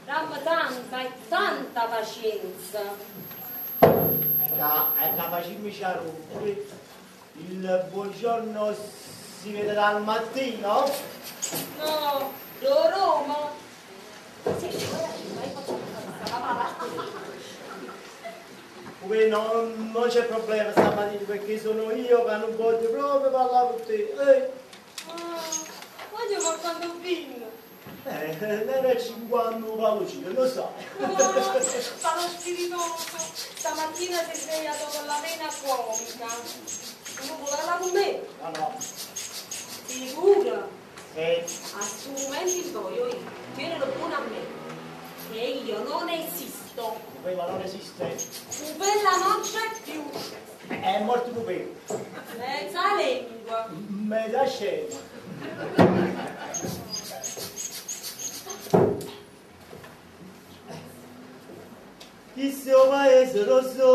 Dammi tanta e tanta pazienza. Ecco, facciami pure il buongiorno si vede dal mattino? No, da Roma. Sì, non c'è problema stamattina perché sono io che non voglio proprio parlare con te. Voglio fare quando vino. Non è 50 palloncini, lo sai. Sta spiritoso. Stamattina si è svegliato con la vena comica. Non vuole parlare con me? No. Sicuro? Sì. Assolutamente io. Tienilo buono a me. Che io non esisto. Ma non esiste. Pupella non c'è più. È morto Pupella. Mezza lingua. Mezza scena. Questo paese lo so,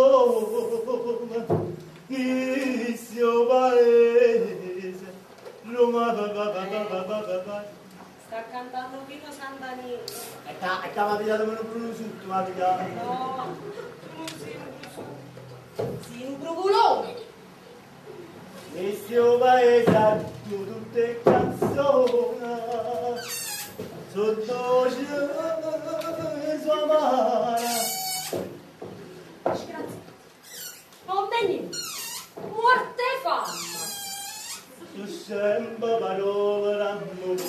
questo paese, Roma papà. Sta cantando Pino Santanino. È capitato meno Bruno Sutto, ma capitato. No, non sei un sì, un provolone. Questo paese ha tutte canzoni, sotto cielo amara. Grazie. Non venivo. Morte e fama. Tu sempre parole d'amore.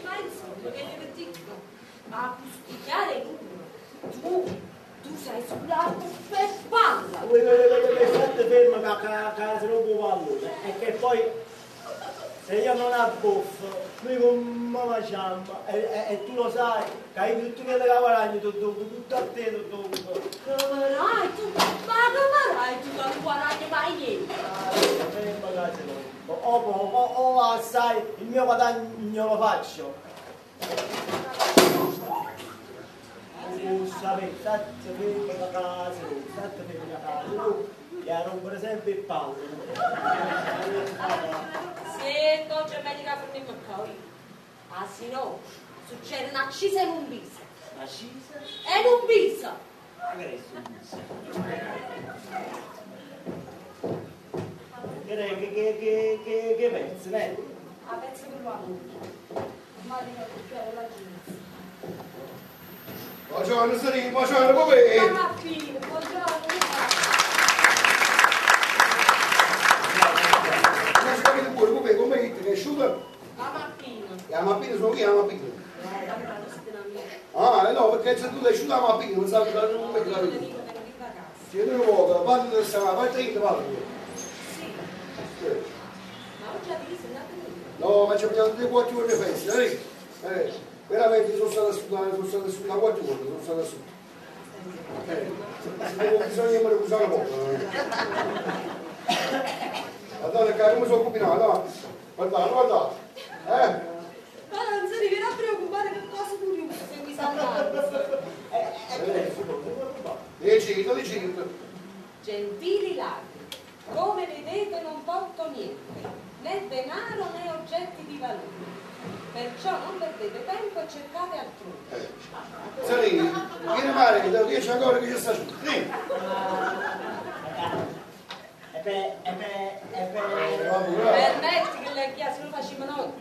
Ma insomma, che ne dico? A pusticare l'uno. Tu sei sull'arco per palla. State fermo che se non può pallone. E che poi se io non abbuffo, noi come facciamo? E tu lo sai, che hai tutti quelli che guadagni tutto a te, tutto. Camerai tu, ma camerai tu non guadagni mai niente. O assai, il mio guadagno lo faccio. Sapete, state fermo da casa, state fermo da casa, che a rompere sempre il palle. Se non c'è meglio che farmi poi. Ah sì no, succede una accisa in un viso. Accisa? E in un viso. Che pensi, ne? A pezzo per l'uomo. Ma dico che la gente. Buongiorno Serino, buongiorno Popè. Ma figlio, buongiorno. Non si capite pure, Popè, come dite, che è asciuga? La mattina. La mappina sono io, la mappina. Allora, lo stai dando. Ah, no, perché se tu l'hai asciuga la mappina, non sai che non metti la vita. Ci vedo una volta, parli del sangue, vai 30, parli. Sì. Ma oggi ha visto, andate lì. No, ma ci abbiamo 3-4 ore di festa, vedi? Veramente sono stato a studiare, sono stato a studiare 4 ore, sono stato a studiare. Bisogna mi ricusare un po'. Guardate che come sono combinato, guardate. Ma non si viene a preoccupare per cosa curiosa se mi salvate. Dici. Gentili ladri, come vedete non porto niente, né denaro né oggetti di valore. Perciò non perdete tempo e cercate altrove. Salini, vieni male, che devo dirci ancora che ci sta giù. Permetti che le chiese non facciamo noi.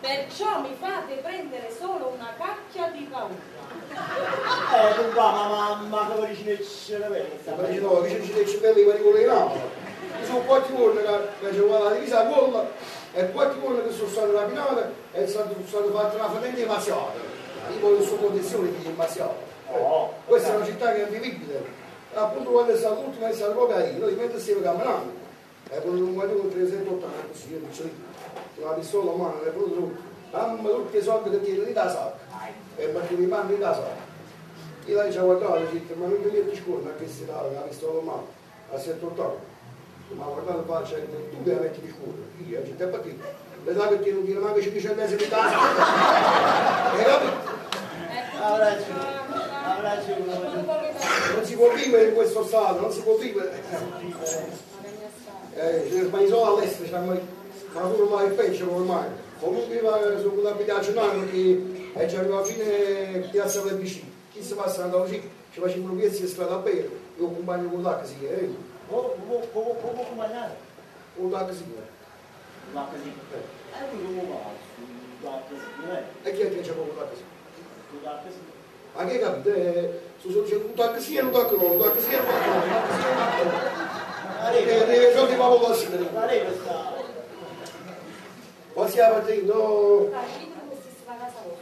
Perciò mi fate prendere solo una cacchia di paura. Tu qua, ma come dici ce la pensa? Ma dici no, che ci dei cervelli quelli con le nappe. Ci sono 4 giorni che ci vuole la divisa a gomma e 4 giorni che sono state rapinate e sono state fatte una famiglia invasiata. Io voglio su condizioni di invasione. Questa è una città che è vivibile. Appunto quando è stato l'ultima è stato proprio lì, noi mentre stiamo camminando. E con un guardiano 380 anni così, io dicevo, con la pistola a mano, le prodotto, dammi tutti i soldi che tieni da sacca. E mettevi i panni da sacca. Io la dicevo guardate, ma non mi metti scorda che si dà la pistola a mano, a 780. Ma guardate qua, tu che la metti di scorda, io, gente è partita. Le dà che tieni, non manca 5 centesimi di casa. E capito? Ha ragione. Non si può vivere in questo stato, non si può vivere. Ma i soldi all'estero, ma pure mai il pesce ormai. Comunque sono venuto a abitare a Giornano perché è già arrivato a fine piazza Plebiscito. Chi si passa andava così, ci facevano pezzi di strada a bere, io accompagno con l'accasi, Come comandare? con l'accasi. L'accasi. Lui come va? L'accasi. E chi è che c'è con l'accasi? L'accasi. Ma che capite? Sono tutto l'accasi e non tocco loro, l'accasi e non tocco loro, l'accasi e non tocco loro. Deve giocare di papà possibile. La lei sta... Quasi la partita,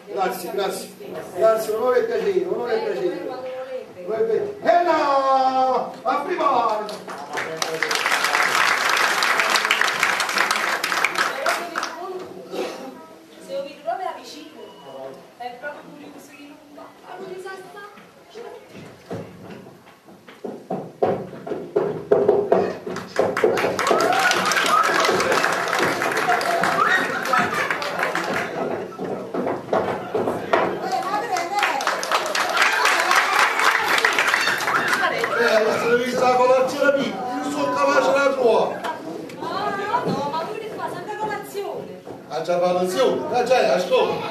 Grazie, grazie. Grazie, onore e piacere, onore e piacere. E no! A privare! Se io vi trovo vicino, è proprio curioso che non va. Allora mi sa la colazione piccola, io sono capace della tua. no, ma lui fa sempre colazione. Ha già fatto lezione, ha già, ascolta.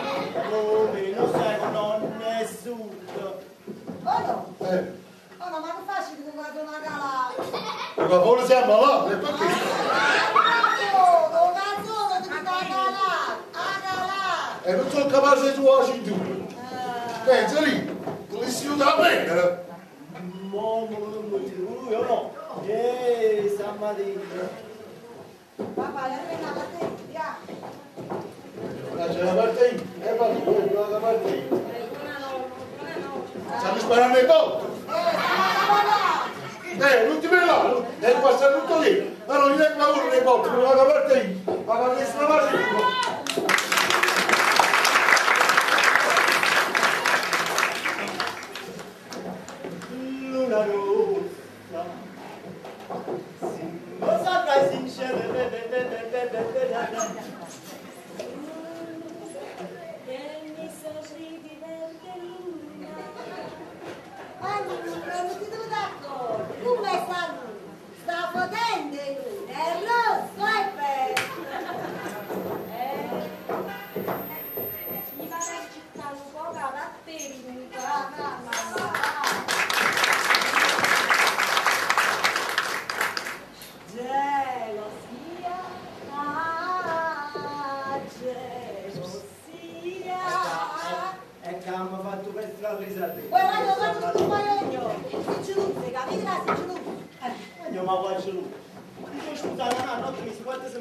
Come non sai che non è nessuno. Oh no, ma non facile che vado una calata. Ma ora siamo là, e perché? Non cazzo, ti dico a calata. E non sono capace di tua cintura. Pensa lì, tu si da prendere. Lui o no? Stamattina. Papà, è arrivata a te, via. C'è la parte va lì, la parte Buonanotte. Stanno sparando i botti. Non ti vedo là, devi passare tutto lì. Ma non gli dai paura nei botti, non la parte ma la destra parte Luna rossa. Cosa fai sincero? E mi sorridi verde luna. Non ti devo d'accordo. Come sta lui? Sta potendo lui, è rosso e bello. Mi pare a città un po' caratterica. Gelosia, gelosia. È che hanno fatto per strada risalire. Guarda, io quando non fai ogni, si ci luce, capite? Si ci luce. Ma qua c'è lui. Scusa, no, mi si guarda se